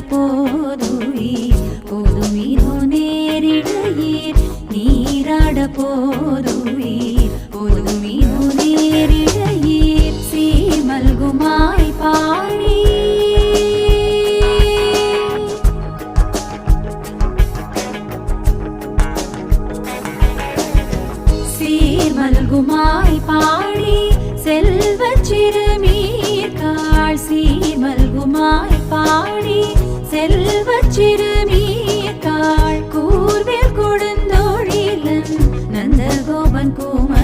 போதுவீர் போதுமினோ நேரிடையீர் நீராட போதுவீர் போதுமினோ நேரிடையீர் சீமல்குமாய் பாடி சீர்மல்குமாய் பாடி செல்வச் சிறுமீர்காள் சீர்மல்குமாய் பாடி செல்வச் சிறுமீர்காள் கூர்வேல் கொடுந்தோழிலன் நந்தகோபன் குமார்